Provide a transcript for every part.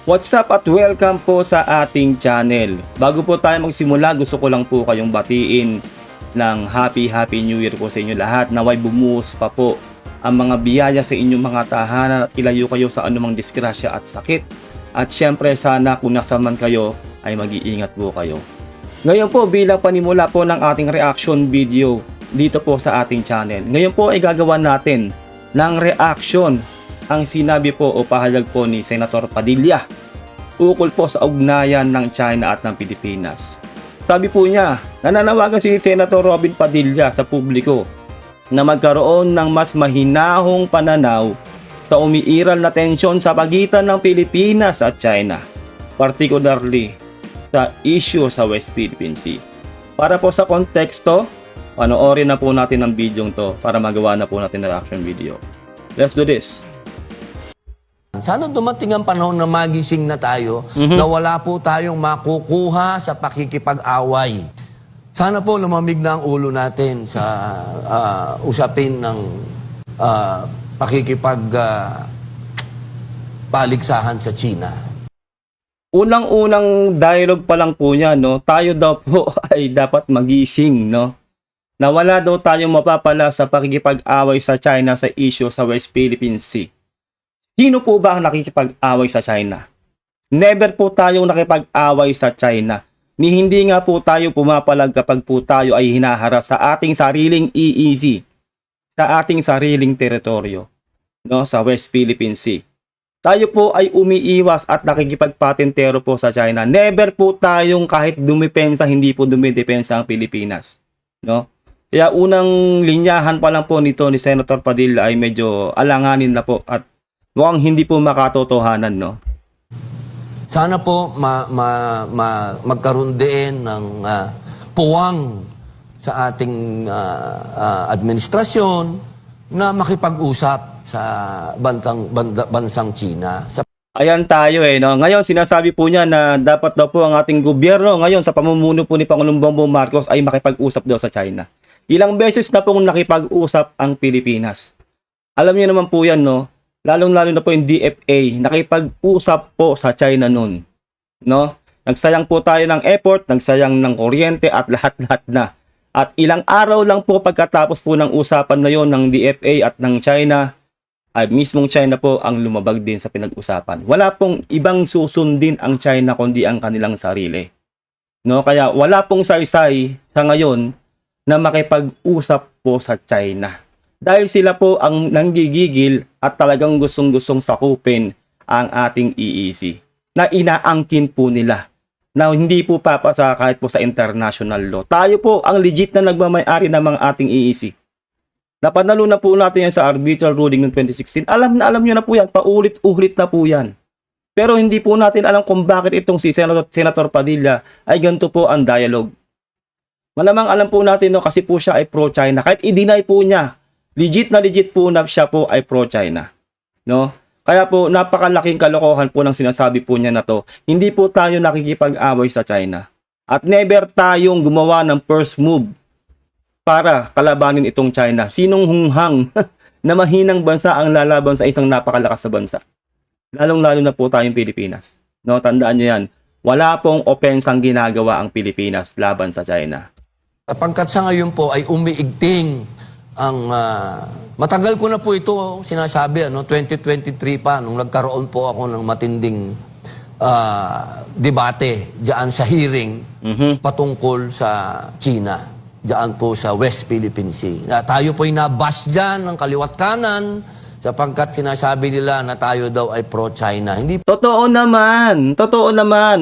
What's up at welcome po sa ating channel. Bago po tayo magsimula, gusto ko lang po kayong batiin ng Happy New Year po sa inyo lahat. Naway bumuhos pa po ang mga biyaya sa inyong mga tahanan at ilayo kayo sa anumang disgrasya at sakit. At syempre sana kung nasa man kayo ay mag-iingat po kayo. Ngayon po bilang panimula po ng ating reaction video dito po sa ating channel. Ngayon po ay gagawa natin ng reaction ang sinabi po o pahayag po ni Senator Padilla ukol po sa ugnayan ng China at ng Pilipinas. Sabi po niya, nananawagan si Senator Robin Padilla sa publiko na magkaroon ng mas mahinahong pananaw sa umiiral na tensyon sa pagitan ng Pilipinas at China, particularly sa issue sa West Philippine Sea. Para po sa konteksto, panoorin na po natin ang video to para magawa na po natin ang reaction video. Let's do this. Sana dumating ang panahon na magising na tayo na wala po tayong makukuha sa pakikipag-away. Sana po lumamig na ang ulo natin sa usapin ng paligsahan sa China. Unang-unang dialogue pa lang po niya, no? Tayo daw po ay dapat magising, no? Na wala daw tayong mapapala sa pakikipag-away sa China sa issue sa West Philippine Sea. Sino po ba ang nakikipag-away sa China? Never po tayong nakipag-away sa China. Ni hindi nga po tayo pumapalag kapag po tayo ay hinaharap sa ating sariling EEZ, sa ating sariling teritoryo, no, sa West Philippine Sea. Tayo po ay umiiwas at nakikipagpatentero po sa China. Never po tayong kahit dumipensa, hindi po dumidepensa ang Pilipinas, no? Kaya unang linyahan pa lang po nito ni Senator Padilla ay medyo alanganin na po at mukhang hindi po makatotohanan, no? Sana po magkaroon din ng puwang sa ating administrasyon na makipag-usap sa bansang China. Ayan tayo no? Ngayon sinasabi po niya na dapat daw po ang ating gobyerno ngayon sa pamumuno po ni Pangulong Bongbong Marcos ay makipag-usap daw sa China. Ilang beses na pong nakipag-usap ang Pilipinas. Alam niyo naman po yan, no? Lalong-lalo na po yung DFA, nakipag-usap po sa China noon, no? Nagsayang po tayo ng effort, nagsayang ng kuryente at lahat-lahat na. At ilang araw lang po pagkatapos po ng usapan na yon ng DFA at ng China, ay mismong China po ang lumabag din sa pinag-usapan. Wala pong ibang susundin ang China kundi ang kanilang sarili, no? Kaya wala pong saysay sa ngayon na makipag-usap po sa China. Dahil sila po ang nanggigigil at talagang gustong-gustong sakupin ang ating EEZ na inaangkin po nila na hindi po papasa kahit po sa international law. Tayo po ang legit na nagmamay-ari ng mga ating EEZ. Napanalo na po natin yan sa arbitral ruling noong 2016. Alam nyo na po yan, paulit-ulit na po yan. Pero hindi po natin alam kung bakit itong si Senator Padilla ay ganito po ang dialogue. Malamang alam po natin no, kasi po siya ay pro-China. Kahit i-deny po niya, legit po na siya po ay pro-China, no? Kaya po napakalaking kalokohan po ng sinasabi po niya na to. Hindi po tayo nakikipag-away sa China. At never tayong gumawa ng first move para kalabanin itong China. Sinong hunghang na mahinang bansa ang lalaban sa isang napakalakas na bansa? Lalong-lalo na po tayong Pilipinas. No, tandaan niyo yan. Wala pong opensang ginagawa ang Pilipinas laban sa China. Pagkat sa ngayon po ay umiigting ang matagal ko na po ito sinasabi, 2023 pa nung nagkaroon po ako ng matinding debate diyan sa hearing patungkol sa China, diyan po sa West Philippine Sea. Tayo po ay nabas diyan ng kaliwat kanan sapagkat sinasabi nila na tayo daw ay pro-China. Hindi. Totoo naman,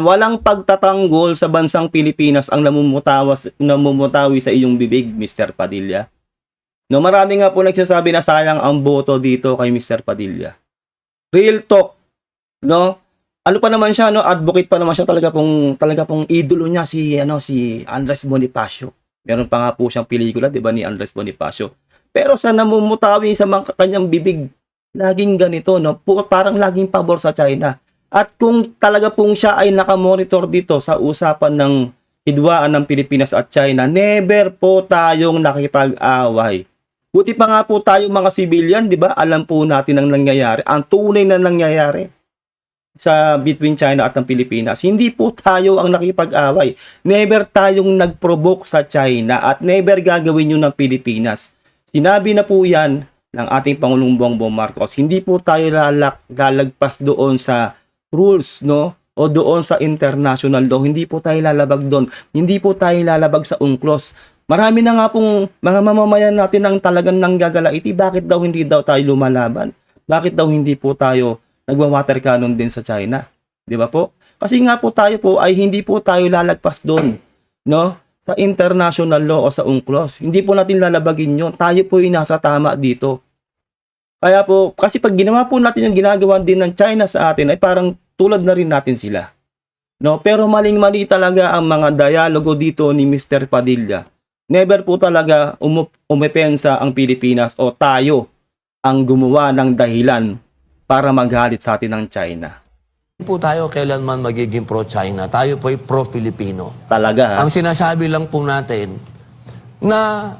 walang pagtatanggol sa bansang Pilipinas ang namumutawi sa iyong bibig, Mr. Padilla. No, marami nga po nagsasabi na sayang ang boto dito kay Mr. Padilla. Real talk, no? Ano pa naman siya, no? Advocate pa naman siya, talaga pong idolo niya si Andres Bonifacio. Meron pa nga po siyang pelikula, 'di ba, ni Andres Bonifacio. Pero sa namumutawi sa mga kanyang bibig, laging ganito, no? Parang laging pabor sa China. At kung talaga pong siya ay nakamonitor dito sa usapan ng hidwaan ng Pilipinas at China, never po tayong nakipag-away. Buti pa nga po tayo mga civilian, di ba? Alam po natin ang nangyayari, ang tunay na nangyayari. sa between China at ng Pilipinas. Hindi po tayo ang nakipag-away. Never tayong nag-provoke sa China at never gagawin yun ng Pilipinas. Sinabi na po yan ng ating Pangulong Bongbong Marcos. Hindi po tayo lalagpas doon sa rules, no? O doon sa international law. Hindi po tayo lalabag doon. Hindi po tayo lalabag sa UNCLOS. Marami na nga pong mga mamamayan natin ang talagang nanggagalaiti. Bakit daw hindi daw tayo lumalaban? Bakit daw hindi po tayo nagwa-water cannon din sa China? Di ba po? Kasi nga po tayo po ay hindi po tayo lalagpas doon, no? Sa international law o sa UNCLOS. Hindi po natin lalabagin yon. Tayo po yung nasa tama dito. Kaya po, kasi pag ginawa po natin yung ginagawa din ng China sa atin, ay parang tulad na rin natin sila. No? Pero maling-mali talaga ang mga dialogo dito ni Mr. Padilla. Never po talaga umepensa ang Pilipinas o tayo ang gumawa ng dahilan para maghalit sa atin ng China. Hindi po tayo kailanman magiging pro-China. Tayo po ay pro-Pilipino. Talaga, ha? Ang sinasabi lang po natin na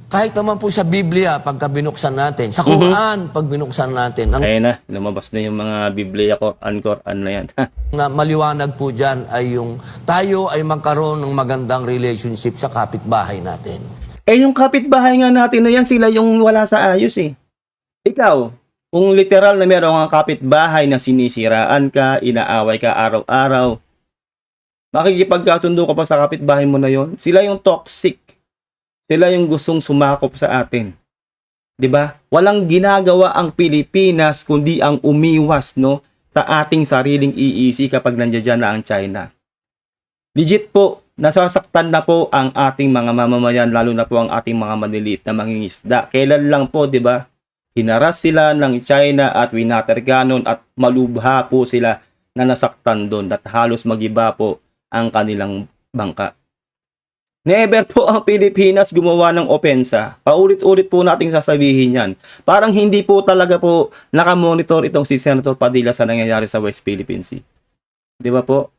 kahit naman po sa Biblia, pagka binuksan natin, sa Quran, pag binuksan natin, ang Ayun na, lumabas na yung mga Biblia, Quran na yan. na maliwanag po dyan ay yung tayo ay magkaroon ng magandang relationship sa kapitbahay natin. Eh yung kapitbahay nga natin na yan, sila yung wala sa ayos eh. Ikaw, kung literal na meron kang kapitbahay na sinisiraan ka, inaaway ka araw-araw, makikipagkasundo ka pa sa kapitbahay mo na yon. Sila yung toxic. Sila yung gustong sumakop sa atin. 'Di ba? Walang ginagawa ang Pilipinas kundi ang umiwas, no, sa ating sariling EEC kapag nandiyan na ang China. Legit po, nasasaktan na po ang ating mga mamamayan, lalo na po ang ating mga maliliit na mangingisda. Kailan lang po, 'di ba? Hinaras sila ng China at winater cannon at malubha po sila na nasaktan doon at halos magiba po ang kanilang bangka. Never po ang Pilipinas gumawa ng opensa. Paulit-ulit po nating sasabihin yan. Parang hindi po talaga po nakamonitor itong si Senator Padilla sa nangyayari sa West Philippine Sea. Di ba po?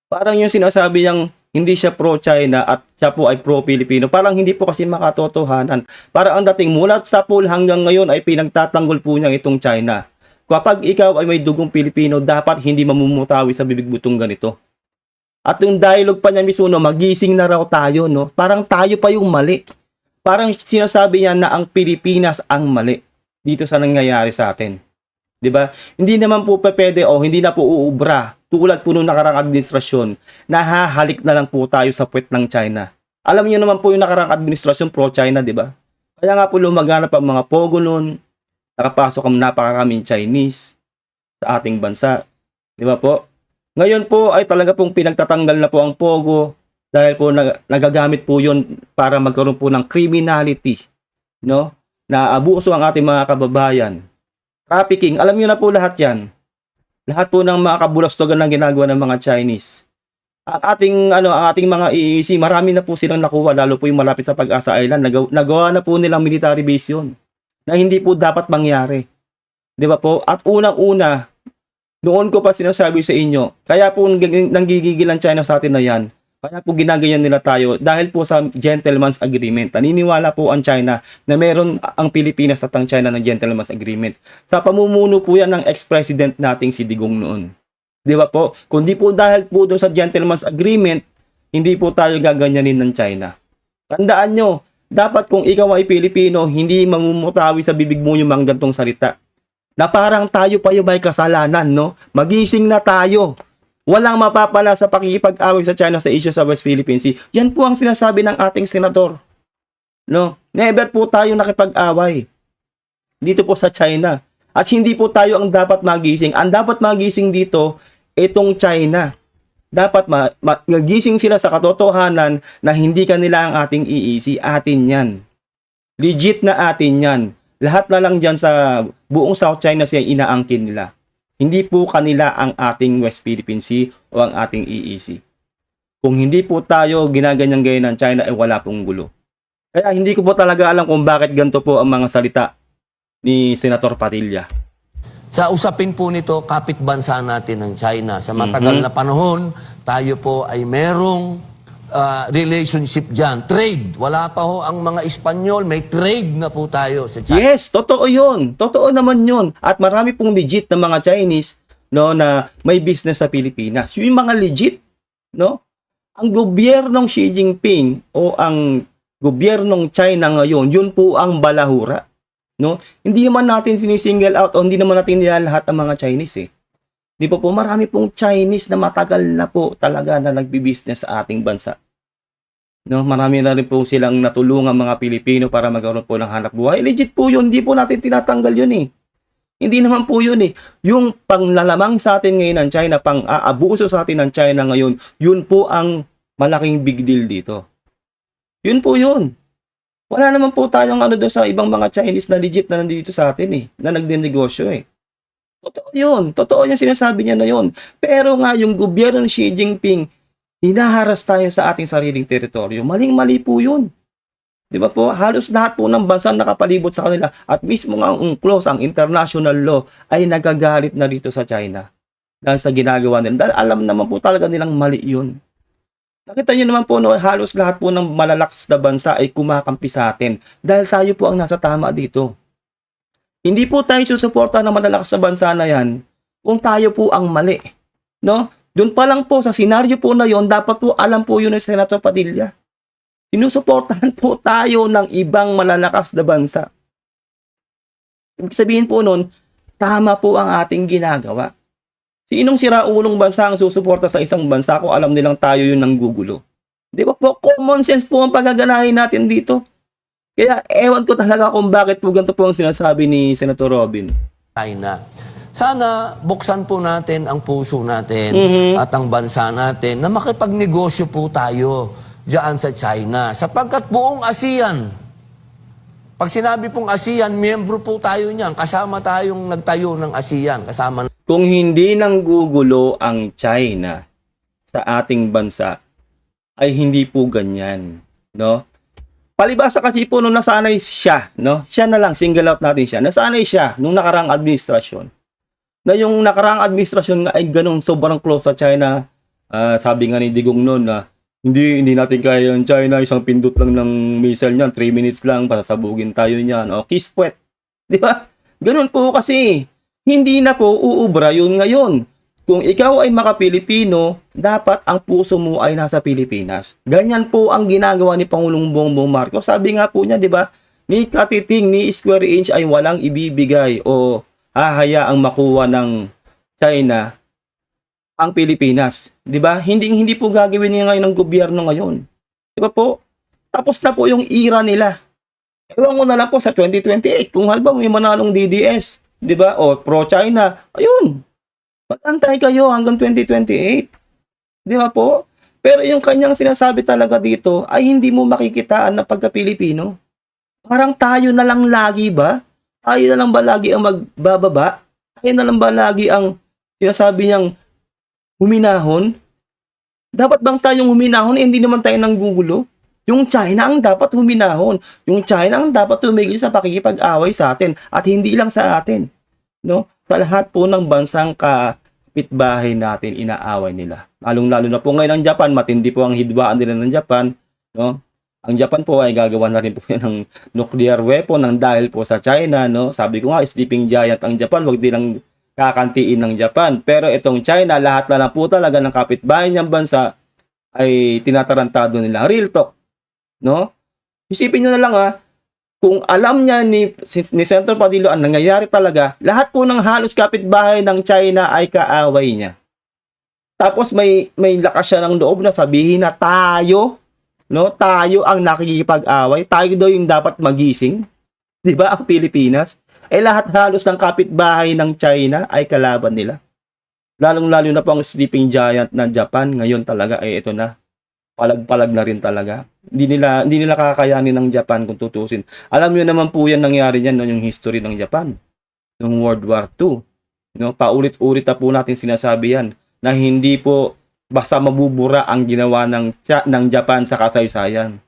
Parang yung sinasabi niyang hindi siya pro-China at siya po ay pro-Pilipino. Parang hindi po kasi makatotohanan. Parang ang dating mula sa pool hanggang ngayon ay pinagtatanggol po niya itong China. Kapag ikaw ay may dugong Pilipino, dapat hindi mamumutawi sa bibig butong ganito. At yung dialogue pa niya mismo, no, magising na raw tayo, no? Parang tayo pa yung mali. Parang sinasabi niya na ang Pilipinas ang mali dito sa nangyayari sa atin. 'Di ba? Hindi naman po pwede o hindi na po uubra tulad po nung nakarang administrasyon. Nahahalik na lang po tayo sa puwet ng China. Alam niyo naman po yung nakarang administrasyon pro-China, 'di ba? Kaya nga po lumaganap ang mga pogo noon. Nakapasok ang napakaraming Chinese sa ating bansa. 'Di ba po? Ngayon po ay talaga pong pinagtatanggal na po ang pogo dahil po nagagamit po yun para magkaroon po ng criminality, no? Na abuso ang ating mga kababayan. Trafficking, alam niyo na po lahat yan. Lahat po ng mga kabulastogan na ginagawa ng mga Chinese. Ang ating mga EEC, marami na po silang nakuha, lalo po yung malapit sa Pag-asa Island. Nagawa na po nilang military base yun na hindi po dapat mangyari. 'Di ba po? At unang-una, noon ko pa sinasabi sa inyo, kaya po nanggigigil ang China sa atin na yan, kaya po ginaganyan nila tayo dahil po sa gentleman's agreement. Naniniwala po ang China na meron ang Pilipinas at ang China ng gentleman's agreement. Sa pamumuno po yan ng ex-president nating si Digong noon. Di ba po? Kundi po dahil po doon sa gentleman's agreement, hindi po tayo gaganyanin ng China. Tandaan nyo, dapat kung ikaw ay Pilipino, hindi mamumutawi sa bibig mo yung mga gantong salita. Na parang tayo pa yung may kasalanan, no? Magising na tayo. Walang mapapala sa pakikipag-away sa China sa issue sa West Philippine Sea. Yan po ang sinasabi ng ating senador. No? Never po tayo nakipag-away dito po sa China. At hindi po tayo ang dapat magising. Ang dapat magising dito, itong China. Dapat magising sila sa katotohanan na hindi kanila ang ating EEC. Atin yan. Legit na atin yan. Lahat na lang dyan sa buong South China Sea inaangkin nila. Hindi po kanila ang ating West Philippine Sea o ang ating EEC. Kung hindi po tayo ginaganyan-ganyan ng China, ay wala pong gulo. Kaya hindi ko po talaga alam kung bakit ganito po ang mga salita ni Senator Padilla. Sa usapin po nito, kapitbansa natin ng China. Sa matagal na panahon, tayo po ay merong relationship dyan. Trade. Wala pa ho ang mga Espanyol. May trade na po tayo sa China. Yes, totoo yun. Totoo naman yun. At marami pong legit na mga Chinese no, na may business sa Pilipinas. Yung mga legit, no? Ang gobyernong Xi Jinping o ang gobyernong China ngayon, yun po ang balahura, no? Hindi naman natin sinisingle out o hindi naman natin nilalahat ang mga Chinese eh. Di po marami pong Chinese na matagal na po talaga na nagbi-business sa ating bansa. No, marami na rin po silang natulungan mga Pilipino para magkaroon po ng hanap buhay. Legit po yun, hindi po natin tinatanggal yun eh. Hindi naman po yun eh. Yung panglalamang sa atin ngayon ng China, pang-aabuso sa atin ng China ngayon, yun po ang malaking big deal dito. Yun po yun. Wala naman po tayong ano doon sa ibang mga Chinese na legit na nandito sa atin eh, na nagdinegosyo eh. Totoo yun. Totoo yung sinasabi niya na yun. Pero nga yung gobyerno ni Xi Jinping, hinaharas tayo sa ating sariling teritoryo. Maling-mali po yun. Di ba po? Halos lahat po ng bansa nakapalibot sa kanila at mismo nga ang UNCLOS, ang international law, ay nagagalit na rito sa China dahil sa ginagawa nila. Dahil alam naman po talaga nilang mali yun. Nakita nyo naman po, no, halos lahat po ng malalakas na bansa ay kumakampi sa atin dahil tayo po ang nasa tama dito. Hindi po tayo susuporta ng malalakas na bansa na yan kung tayo po ang mali. No? Doon pa lang po sa senaryo po na yon, dapat po alam po yun ng Senator Padilla. Sinusuportahan po tayo ng ibang malalakas na bansa. Ibig sabihin po nun, tama po ang ating ginagawa. Sinong siraulong bansa ang susuporta sa isang bansa kung alam nilang tayo yun ng gugulo? Di ba po? Common sense po ang pagaganahin natin dito. Kaya ewan ko talaga kung bakit po ganito po ang sinasabi ni Senator Robin. China. Sana buksan po natin ang puso natin at ang bansa natin na makipagnegosyo po tayo diyan sa China. Sapagkat buong ASEAN, pag sinabi pong ASEAN, miyembro po tayo niyan. Kasama tayong nagtayo ng ASEAN. Kasama. Kung hindi nang gugulo ang China sa ating bansa, ay hindi po ganyan. No? Palibasa kasi po nung nasanay siya, no? Siya na lang, single out natin siya. Nasanay siya nung nakaraang administrasyon. Na yung nakaraang administrasyon nga ay ganun sobrang close sa China. Sabi nga ni Digong noon na hindi natin kaya yung China, isang pindot lang ng missile niyan, 3 minutes lang, pasasabugin tayo niyan. O, kiss puwet. Di ba? Ganun po kasi. Hindi na po uubra yun ngayon. Kung ikaw ay maka-Pilipino, dapat ang puso mo ay nasa Pilipinas. Ganyan po ang ginagawa ni Pangulong Bongbong Marcos. Sabi nga po niya, di ba, ni katiting, ni square inch ay walang ibibigay o hahayaang makuha ng China ang Pilipinas. Di ba? Hindi po gagawin niya ngayon ng gobyerno ngayon. Di ba po? Tapos na po yung era nila. Ewan mo na lang po sa 2028, kung halimbawa may manalong DDS, di ba? O pro-China, ayun. Mag-antay kayo hanggang 2028. Di ba po? Pero yung kanyang sinasabi talaga dito ay hindi mo makikitaan na pagka-Pilipino. Parang tayo na lang lagi ba? Tayo na lang ba lagi ang magbababa? Tayo na lang ba lagi ang sinasabi niyang huminahon? Dapat bang tayong huminahon? Hindi naman tayo nanggugulo. Yung China ang dapat huminahon. Yung China ang dapat tumigil sa pakikipag-away sa atin at hindi lang sa atin. No? Sa lahat po ng bansang kapitbahay natin, inaaway nila. Lalong-lalo na po ngayon ang Japan, matindi po ang hidwaan nila ng Japan. No? Ang Japan po ay gagawa na rin po yan ng nuclear weapon ng dahil po sa China. No? Sabi ko nga, sleeping giant ang Japan, wag nilang kakantiin ng Japan. Pero itong China, lahat na lang po talaga ng kapitbahay niyang bansa ay tinatarantado nila. Real talk. No? Isipin nyo na lang kung alam niya ni Senator Padilla ang nangyayari talaga, lahat po ng halos kapitbahay ng China ay kaaway niya. Tapos may lakas siya ng loob na sabihin na tayo, no, tayo ang nakikipag-away, tayo daw yung dapat magising. 'Di ba ang Pilipinas? Lahat halos ng kapitbahay ng China ay kalaban nila. Lalong-lalo na po ang sleeping giant na Japan, ngayon talaga ay ito na. Palag-palag na rin talaga. Hindi nila kakayanin ng Japan kung tutusin. Alam niyo naman po yan nangyari niyan no, yung history ng Japan noong World War II. No, paulit-ulit na po natin sinasabi yan na hindi po basta mabubura ang ginawa ng Japan sa kasaysayan.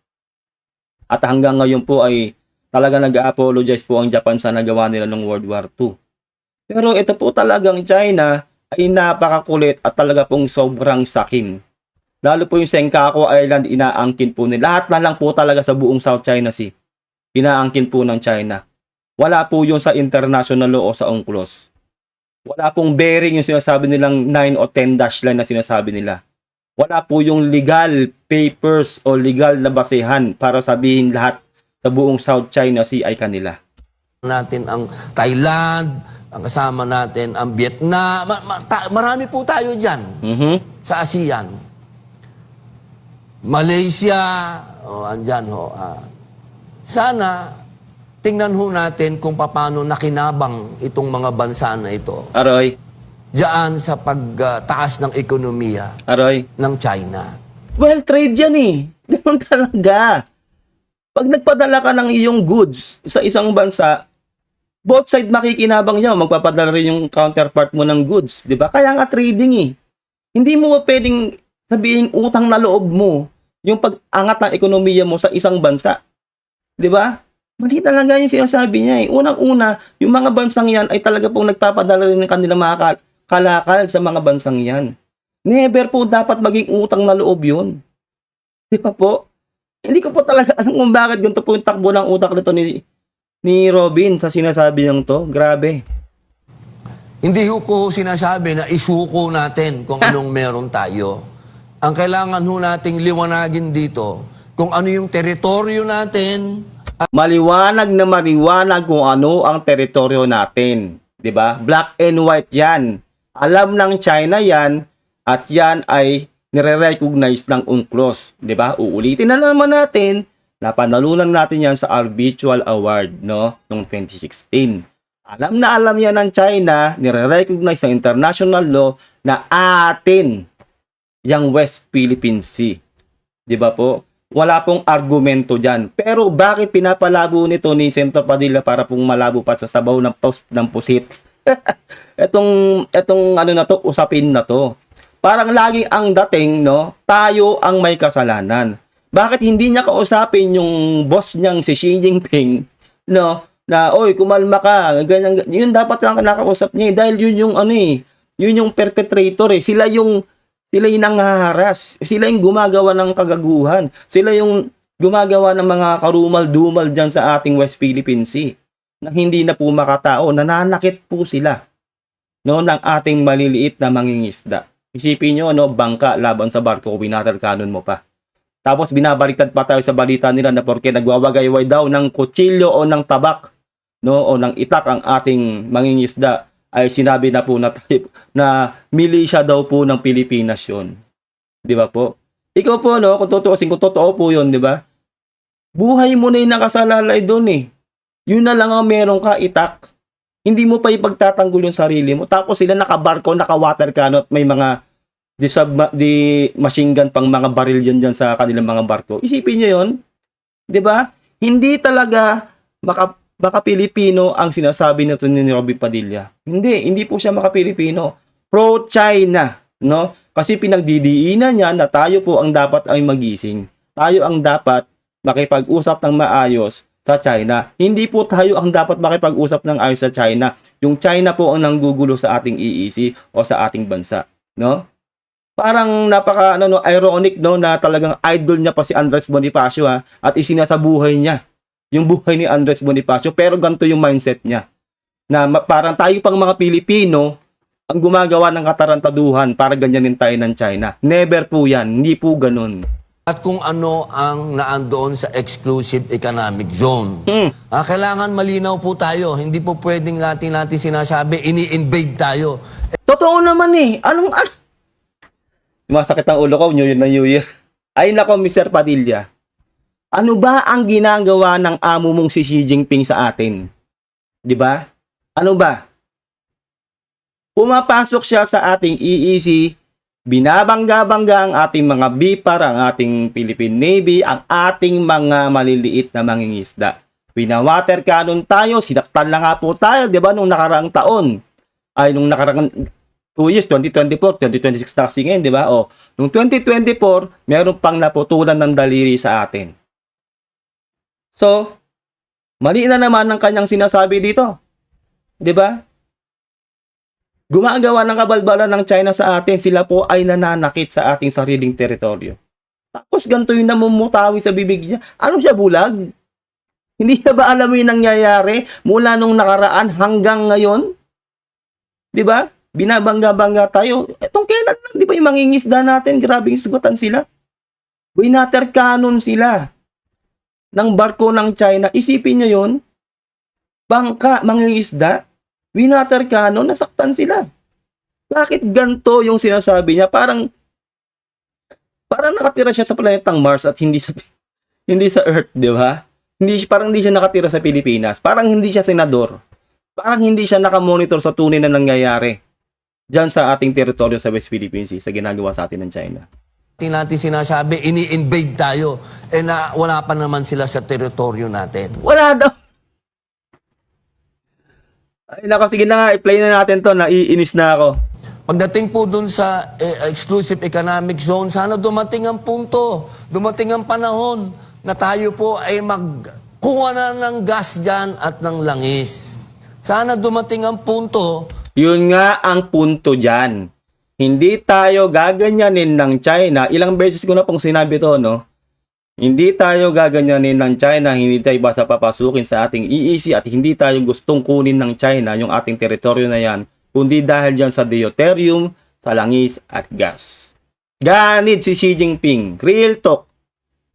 At hanggang ngayon po ay talaga nag-apologize po ang Japan sa nagawa nila noong World War II. Pero ito po talagang China ay napakakulit at talaga pong sobrang sakim. Lalo po yung Senkaku Island, inaangkin po nila. Lahat na lang po talaga sa buong South China Sea. Inaangkin po ng China. Wala po yun sa international law o sa UNCLOS. Wala pong bearing yung sinasabi nilang 9 o 10 dash line na sinasabi nila. Wala po yung legal papers o legal na basehan para sabihin lahat sa buong South China Sea ay kanila. Natin ang Thailand, ang kasama natin ang Vietnam. Marami po tayo dyan sa ASEAN. Malaysia, andyan ho. Sana, tingnan ho natin kung paano nakinabang itong mga bansa na ito Aroy, diyan sa pagtaas ng ekonomiya aroy. ng China. Well, trade yan eh. Ganun talaga. Pag nagpadala ka ng iyong goods sa isang bansa, both side makikinabang niya. Magpapadala rin yung counterpart mo ng goods. Di ba? Kaya nga trading eh. Hindi mo pwedeng sabihin utang na loob mo yung pag-angat ng ekonomiya mo sa isang bansa. Di ba? Mali talaga yung sinasabi niya eh. Unang-una, yung mga bansang yan ay talaga pong nagpapadala rin ng kanilang mga kalakal sa mga bansang yan. Never po dapat maging utang na loob yun. Di ba po? Hindi ko po talaga alam kung bakit ganito po yung takbo ng utak nito ni Robin sa sinasabi niyang to. Grabe. Hindi ko sinasabi na isuko natin kung anong meron tayo. Ang kailangan ho nating liwanagin dito, kung ano yung teritoryo natin. Maliwanag na maliwanag kung ano ang teritoryo natin. 'Di ba? Black and white yan. Alam ng China yan at yan ay nire-recognize ng UNCLOS. 'Di ba? Uulitin na naman natin na panalunan natin yan sa Arbitral Award noong 2016. Alam na alam yan ng China, nire-recognize ng international law na atin yung West Philippine Sea. 'Di ba po? Wala pong argumento dyan. Pero bakit pinapalabo nito ni Senator Padilla para pong malabo pa sa sabaw ng pusit? etong ano na to, usapin na to. Parang laging ang dating, no, tayo ang may kasalanan. Bakit hindi niya kausapin yung boss niyang si Xi Jinping, no, na, oy, kumalma ka, ganyan, yun dapat lang nakausap niya, dahil yun yung ano eh, yun yung perpetrator eh, sila yung nanghaharas. Sila yung gumagawa ng kagaguhan. Sila yung gumagawa ng mga karumal-dumal dyan sa ating West Philippine Sea. Na hindi na po makatao. Nananakit po sila, no, ng ating maliliit na mangingisda. Isipin nyo, no, bangka laban sa barko, water cannon mo pa. Tapos binabaliktad pa tayo sa balita nila na porke nagwawagayway daw ng kutsilyo o ng tabak, no, o ng itak ang ating mangingisda, ay sinabi na po na milisya daw po ng Pilipinas yun. Di ba po? Ikaw po, no, kung totoo po yun, di ba? Buhay mo na yung nakasalalay doon eh. Yun na lang ang meron ka, itak. Hindi mo pa ipagtatanggol yung sarili mo. Tapos sila nakabarko, naka-water cannon at may mga machine gun pang mga baril dyan sa kanilang mga barko. Isipin nyo yun. Di ba? Hindi talaga maka-Pilipino ang sinasabi nito ni Robin Padilla. Hindi po siya maka-Pilipino. Pro-China, no? Kasi pinagdidiinan niya na tayo po ang dapat ay magising. Tayo ang dapat makipag-usap ng maayos sa China. Hindi po tayo ang dapat makipag-usap ng ayos sa China. Yung China po ang nanggugulo sa ating EEC o sa ating bansa, no? Parang napaka ironic, no, na talagang idol niya pa si Andres Bonifacio at isinasabuhay niya yung buhay ni Andres Bonifacio, pero ganito yung mindset niya. Na parang tayo pang mga Pilipino ang gumagawa ng katarantaduhan para ganyanin tayo ng China. Never po yan. Hindi po ganun. At kung ano ang naandoon sa exclusive economic zone. Kailangan malinaw po tayo. Hindi po pwedeng natin sinasabi, ini-invade tayo. Totoo naman eh. Masakit ang ulo ko, New Year na New Year. Ay nako, Mr. Padilla. Ano ba ang ginagawa ng amo mong si Xi Jinping sa atin? 'Di ba? Ano ba? Pumapasok siya sa ating EEC, binabangga-bangga ang ating mga BIPAR, ang ating Philippine Navy, ang ating mga maliliit na mangingisda. Wina-water cannon tayo, sinaktan na nga po tayo, 'di ba, nung nakaraang taon. Ay nung nakaraang 2 years, 2024, 2026 na kasi ngayon, 'di ba? O, nung 2024, meron pang naputulan ng daliri sa atin. So, mali na naman ang kanyang sinasabi dito. 'Di ba? Gumagawa ng kabalbalan ng China sa atin, sila po ay nananakit sa ating sariling teritoryo. Tapos ganito yung namumutawi sa bibig niya. Ano siya, bulag? Hindi niya ba alam yung nangyayari mula nung nakaraan hanggang ngayon? 'Di ba? Binabangga-bangga tayo. Etong kailan lang, 'di ba yung mangingisda natin, grabeng sugatan sila. Winater cannon sila ng barko ng China. Isipin nyo yun, bangka, mangingisda, winater cannon, nasaktan sila. Bakit ganito yung sinasabi niya? Parang nakatira siya sa planetang Mars at hindi sa Earth, di ba? Parang hindi siya nakatira sa Pilipinas. Parang hindi siya senador. Parang hindi siya nakamonitor sa tunay na nangyayari diyan sa ating teritoryo sa West Philippine Sea, sa ginagawa sa atin ng China. Natin sinasabi, ini-invade tayo, na wala pa naman sila sa teritoryo natin. Wala daw. Ay nako, sige na nga, i-play na natin to, naiinis na ako. Pagdating po dun sa exclusive economic zone, sana dumating ang punto, dumating ang panahon na tayo po ay magkuha na ng gas dyan at ng langis. Sana dumating ang punto. Yun nga ang punto dyan. Hindi tayo gaganyanin ng China. Ilang beses ko na pong sinabi to, no? Hindi tayo gaganyanin ng China, hindi tayo basta papasukin sa ating EEZ at hindi tayo gustong kunin ng China yung ating teritoryo na yan, kundi dahil dyan sa deuterium, sa langis at gas. Ganit si Xi Jinping. Real talk.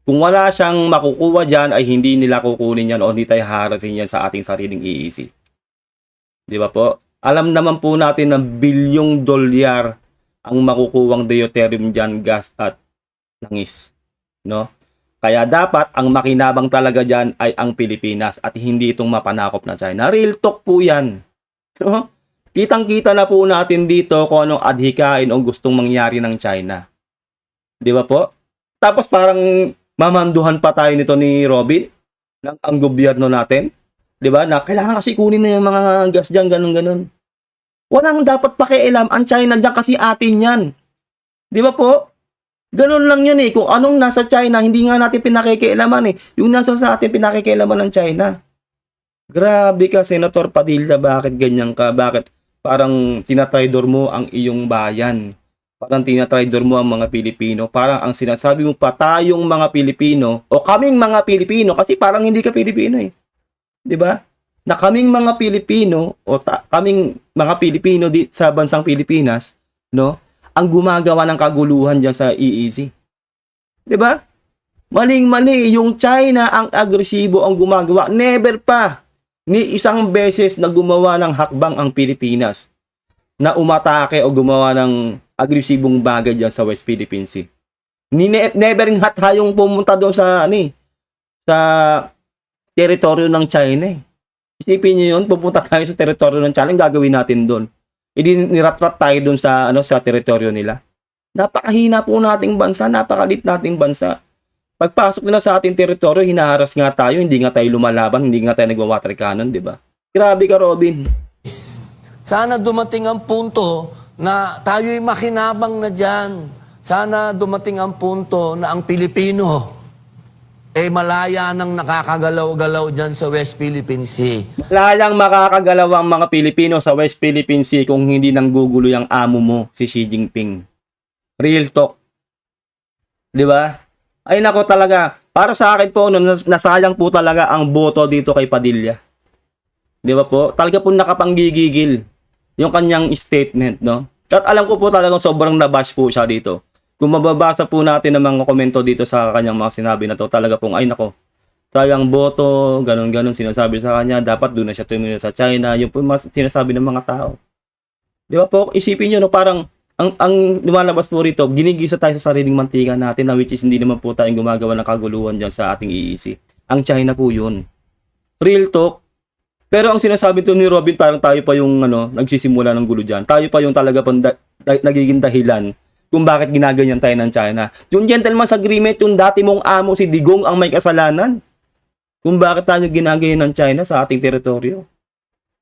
Kung wala siyang makukuha dyan, ay hindi nila kukunin yan o hindi tayo harasin yan sa ating sariling EEZ. Di ba po? Alam naman po natin na bilyong dolyar ang makukuwang deuterium dyan, gas at langis. No? Kaya dapat ang makinabang talaga dyan ay ang Pilipinas at hindi itong mapanakop na China. Real talk po yan. No? Kitang-kita na po natin dito kung anong adhikain o gustong mangyari ng China. Di ba po? Tapos parang mamanduhan pa tayo nito ni Robin ng ang gobyerno natin. Di ba? Na kailangan kasi kunin na yung mga gas dyan, ganun-ganun. Walang dapat pakialam ang China dyan kasi atin yan. Di ba po? Ganun lang yan eh. Kung anong nasa China, hindi nga natin pinakikialaman eh. Yung nasa sa atin, pinakikialaman ng China. Grabe ka, Senator Padilla. Bakit ganyan ka? Bakit parang tinatraidor mo ang iyong bayan? Parang tinatraidor mo ang mga Pilipino. Parang ang sinasabi mo pa, tayong mga Pilipino, o kaming mga Pilipino, kasi parang hindi ka Pilipino eh. Di ba? Na kaming mga Pilipino o kaming mga Pilipino sa bansang Pilipinas, no, ang gumagawa ng kaguluhan diyan sa EEZ. 'Di ba? Maling-mali yung China ang agresibo ang gumagawa. Never pa ni isang beses na gumawa ng hakbang ang Pilipinas na umatake o gumawa ng agresibong bagay diyan sa West Philippine Sea. Never nga tayong pumunta doon sa sa teritoryo ng China eh. Isipin niyo yun, pupunta tayo sa teritoryo ng China, gagawin natin doon. Nirat-rat tayo doon sa sa teritoryo nila. Napakahina po nating bansa, napakalit nating bansa. Pagpasok nila sa ating teritoryo, hinaharas nga tayo, hindi nga tayo lumalaban, hindi nga tayo nagwa-water cannon, di ba? Grabe ka, Robin. Sana dumating ang punto na tayo'y makinabang na dyan. Sana dumating ang punto na ang Pilipino malaya nang nakakagalaw-galaw dyan sa West Philippine Sea. Lalang makakagalaw ang mga Pilipino sa West Philippine Sea kung hindi nang gugulo yung amo mo, si Xi Jinping. Real talk. Di ba? Ay nako talaga. Para sa akin po, nasayang po talaga ang boto dito kay Padilla. Di ba po? Talaga po nakapanggigigil yung kanyang statement, no? At alam ko po talagang sobrang nabash po siya dito. Kung mababasa po natin ang mga komento dito sa kanyang mga sinabi na to, talaga pong, ay nako, sayang boto, ganun-ganun sinasabi sa kanya, dapat doon na siya tumingin sa China, yung po sinasabi ng mga tao. Di ba po? Isipin nyo, no, parang, ang lumalabas po rito, ginigisa tayo sa sariling mantika natin, na which is hindi naman po tayong gumagawa ng kaguluhan dyan sa ating EEZ. Ang China po yun. Real talk. Pero ang sinasabi to ni Robin, parang tayo pa yung, nagsisimula ng gulo dyan. Tayo pa yung talaga pang nagiging dahilan kung bakit ginaganyan tayo ng China. Yung gentleman's agreement, yung dati mong amo si Digong ang may kasalanan. Kung bakit tayo ginaganyan ng China sa ating teritoryo.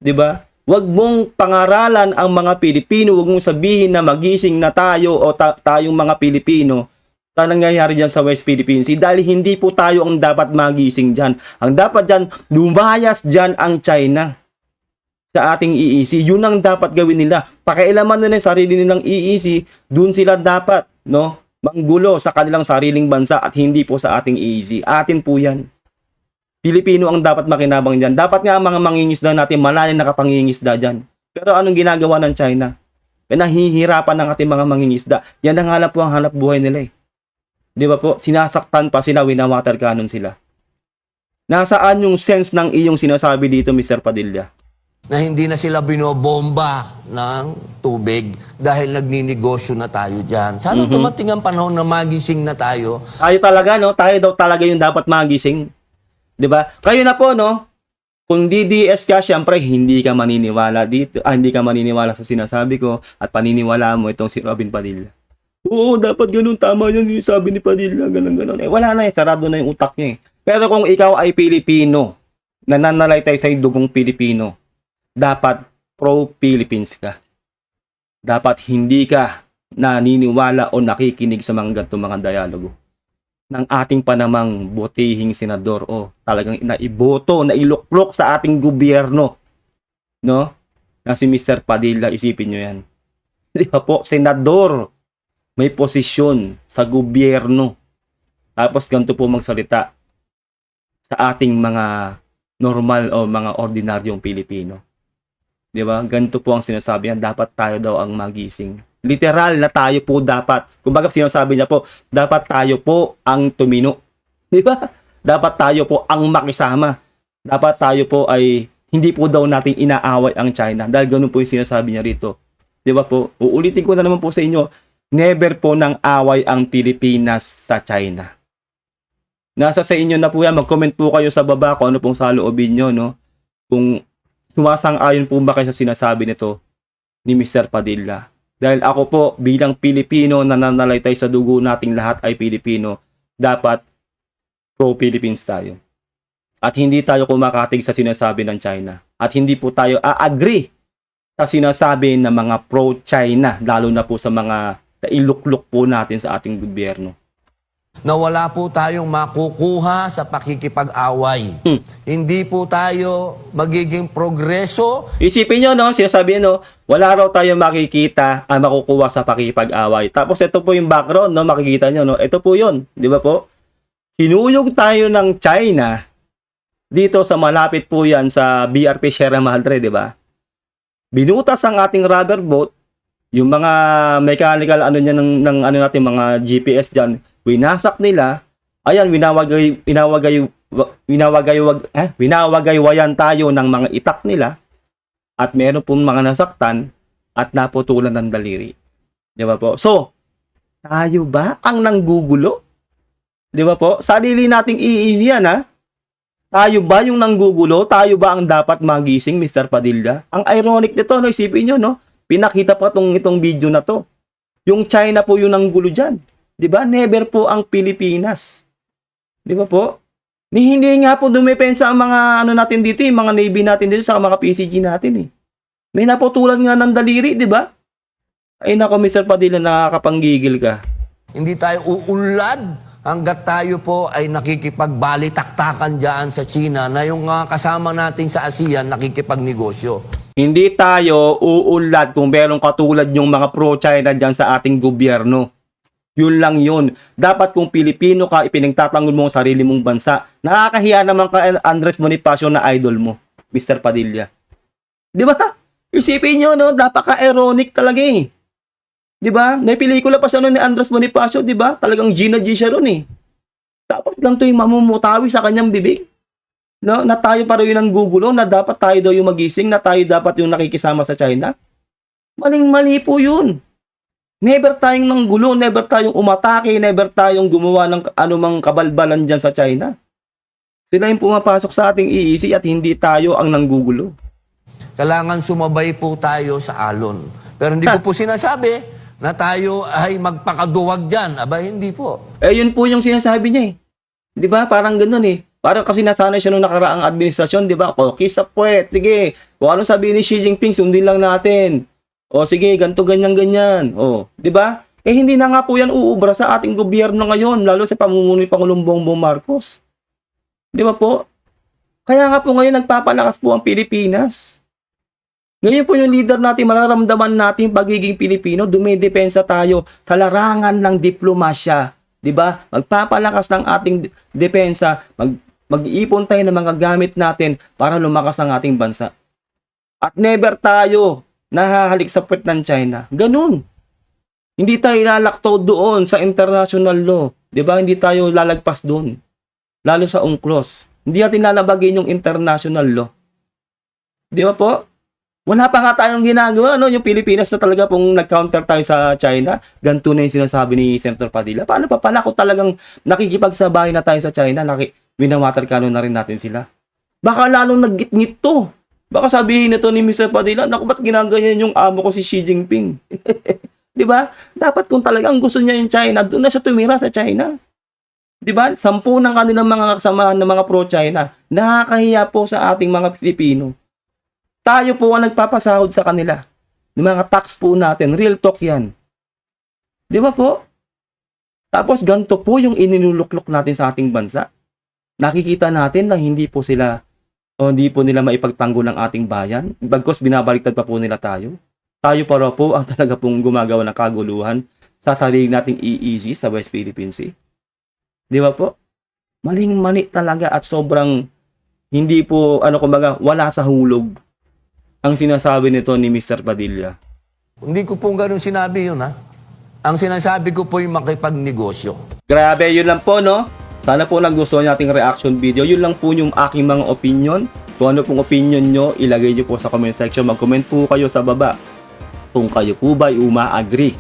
'Di ba? Huwag mong pangaralan ang mga Pilipino, huwag mong sabihin na magising na tayo o tayong mga Pilipino sa nangyayari dyan sa West Philippine Sea dahil hindi po tayo ang dapat magising dyan. Ang dapat dyan, lumayas dyan ang China sa ating EEZ. Yun ang dapat gawin nila. Pakialaman nila yung sarili nilang EEZ, dun sila dapat, manggulo sa kanilang sariling bansa at hindi po sa ating EEZ. Atin po yan. Pilipino ang dapat makinabang dyan. Dapat nga ang mga mangingisda natin, malalim nakapangingisda dyan. Pero anong ginagawa ng China? Nahihirapan ng ating mga mangingisda. Yan na nga lang po ang hanap buhay nila eh. Di ba po? Sinasaktan pa sila, winawater cannon sila. Nasaan yung sense ng iyong sinasabi dito, Mr. Padilla? Na hindi na sila binobomba ng tubig dahil nagninegosyo na tayo dyan. Sana dumating ang panahon na magising na tayo. Tayo talaga, no? Tayo daw talaga yung dapat magising. Di ba? Kayo na po, no? Kung DDS ka, syempre, hindi ka maniniwala dito. Hindi ka maniniwala sa sinasabi ko at paniniwala mo itong si Robin Padilla. Oo, dapat ganun. Tama yan sinasabi ni Padilla. Ganun. Eh, wala na eh. Sarado na yung utak niya eh. Pero kung ikaw ay Pilipino, nananalaytay sa dugong Pilipino, dapat pro-Philippines ka. Dapat hindi ka naniniwala o nakikinig sa mga ganitong mga dialogo ng ating panamang botihing senador o talagang naiboto, nailuklok sa ating gobyerno, no? Na si Mr. Padilla, isipin nyo yan. Di ba po, senador, may posisyon sa gobyerno. Tapos ganito po magsalita sa ating mga normal o mga ordinaryong Pilipino. Di ba? Ganito po ang sinasabi niya, dapat tayo daw ang magising. Literal na tayo po dapat. Kumbaga sinasabi niya po, dapat tayo po ang tumino. Di ba? Dapat tayo po ang makisama. Dapat tayo po ay hindi po daw nating inaaway ang China. Dahil ganun po yung sinasabi niya rito. Di ba po? Uulitin ko na naman po sa inyo, never po nang away ang Pilipinas sa China. Nasa sa inyo na po yan. Mag-comment po kayo sa baba kung ano pong saloobin nyo, no? Kung sumasang-ayon po ba kayo sa sinasabi nito ni Mr. Padilla. Dahil ako po, bilang Pilipino na nananalaytay sa dugo nating lahat ay Pilipino, dapat pro-Philippines tayo. At hindi tayo kumakatig sa sinasabi ng China. At hindi po tayo a-agree sa sinasabi ng mga pro-China, lalo na po sa mga nailuklok po natin sa ating gobyerno. Na wala po tayong makukuha sa pakikipag-away. Hindi po tayo magiging progreso. Isipin nyo, no? Sinasabi no? Wala raw tayo makikita ang makukuha sa pakikipag-away. Tapos ito po yung background, no? Makikita nyo, no? Ito po yun. Di ba po? Hinuyog tayo ng China dito sa malapit po yan sa BRP Sierra Madre, di ba? Binutas ang ating rubber boat, yung mga mechanical ano niya ng ano natin, mga GPS diyan, winasak nila. Ayan, winawagaywayan tayo ng mga itak nila at meron pong mga nasaktan at naputulan ng daliri. Di ba po? So, tayo ba ang nanggugulo? Di ba po? Sarili nating iisi yan, ha? Tayo ba yung nanggugulo? Tayo ba ang dapat magising, Mr. Padilla? Ang ironic nito, no? Isipin nyo, no? Pinakita pa itong video na to. Yung China po yung nanggulo dyan. Di ba? Never po ang Pilipinas. Di ba po? Hindi nga po dumepensa ang mga ano natin dito, yung mga Navy natin dito sa mga PCG natin eh. May naputulan nga ng daliri, di ba? Ay nako, Mr. Padilla, nakakapanggigil ka. Hindi tayo uunlad hanggat tayo po ay nakikipagbalitaktakan dyan sa China na yung kasama natin sa ASEAN nakikipagnegosyo. Hindi tayo uunlad kung meron katulad yung mga pro-China dyan sa ating gobyerno. Yun lang yun. Dapat kung Pilipino ka, ipinagtatanggol mo ang sarili mong bansa. Nakakahiya naman ka Andres Bonifacio na idol mo, Mr. Padilla. Di ba? Isipin nyo, no? Napaka-ironic talaga eh. Di ba? May pelikula pa siya ni Andres Bonifacio, di ba? Talagang Gina G siya ron eh. Dapat lang to yung mamumutawi sa kanyang bibig. No? Na tayo pa rin ang gugulo, na dapat tayo daw yung magising, na tayo dapat yung nakikisama sa China. Maling-mali po yun. Never tayong nanggulo, never tayong umatake, never tayong gumawa ng anumang kabalbalan dyan sa China. Sila yung pumapasok sa ating iisi at hindi tayo ang nanggugulo. Kailangan sumabay po tayo sa alon. Pero hindi ko po sinasabi na tayo ay magpakaduwag dyan. Aba, hindi po. Eh, yun po yung sinasabi niya eh. Di ba? Parang ganun eh. Parang kasi nasanay siya nung nakaraang administrasyon, di ba? O, kiss up puwet, sige. Kung anong sabihin ni Xi Jinping, sundin lang natin. O, sige, ganito, ganyan. O, di ba? Eh, hindi na nga po yan uubra sa ating gobyerno ngayon, lalo sa pamumuno ni Pangulong Bongbong Marcos. Di ba po? Kaya nga po ngayon, nagpapalakas po ang Pilipinas. Ngayon po yung leader natin, mararamdaman natin pagiging Pilipino, dumidepensa tayo sa larangan ng diplomasya. Di ba? Magpapalakas ng ating depensa, mag-iipon tayo ng mga gamit natin para lumakas ang ating bansa. At never tayo nahahalik sa puwet ng China. Ganun. Hindi tayo lalaktaw doon sa international law. 'Di ba? Hindi tayo lalagpas doon. Lalo sa UNCLOS. Hindi natin lalabagin yung international law. 'Di ba po? Wala pa nga tayong ginagawa, no? Yung Pilipinas na talaga pong nag-counter tayo sa China. Ganito na yung sinasabi ni Senator Padilla. Paano pa pala kung talagang nakikipagsabay na tayo sa China, winawater cannon na rin natin sila? Baka lalong naggitngit to. Baka sabihin nito ni Mr. Padilla, naku, ba't ginaganyan yung amo ko si Xi Jinping? Di ba? Dapat kung talagang gusto niya yung China, doon na siya tumira sa China. Di ba? 10 ng kanilang mga kasamahan ng mga pro-China. Nakakahiya po sa ating mga Pilipino. Tayo po ang nagpapasahod sa kanila. Yung mga tax po natin, real talk yan. Di ba po? Tapos ganito po yung ininuluklok natin sa ating bansa. Nakikita natin na hindi po nila maipagtanggol ng ating bayan. Bagkos binabaliktad pa po nila tayo. Tayo pa raw po ang talaga pong gumagawa ng kaguluhan sa sarili nating EEZ sa West Philippine Sea. Di ba po? Maling-mani talaga at sobrang hindi po, wala sa hulog ang sinasabi nito ni Mr. Padilla. Hindi ko pong ganun sinabi yun, ha? Ang sinasabi ko po yung makipagnegosyo. Grabe, yun lang po, no? Sana po nagustuhan niyo ating reaction video. Yun lang po yung aking mga opinion. Kung ano pong opinion nyo, ilagay nyo po sa comment section. Mag-comment po kayo sa baba kung kayo po ba uma-agree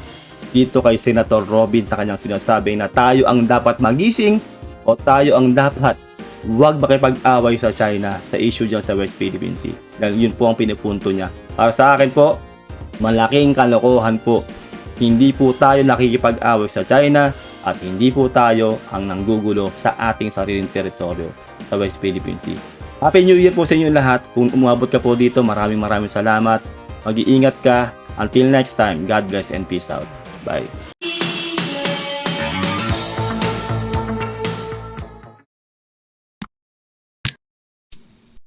dito kay Senator Robin sa kanyang sinasabi na tayo ang dapat magising o tayo ang dapat huwag makipag-away sa China sa issue dyan sa West Philippine Sea. Dahil yun po ang pinupunto niya. Para sa akin po, malaking kalokohan po. Hindi po tayo nakikipag-away sa China at hindi po tayo ang nanggugulo sa ating sariling teritoryo sa West Philippine Sea. Happy New Year po sa inyo lahat. Kung umabot ka po dito, maraming salamat. Mag-iingat ka. Until next time, God bless and peace out. Bye.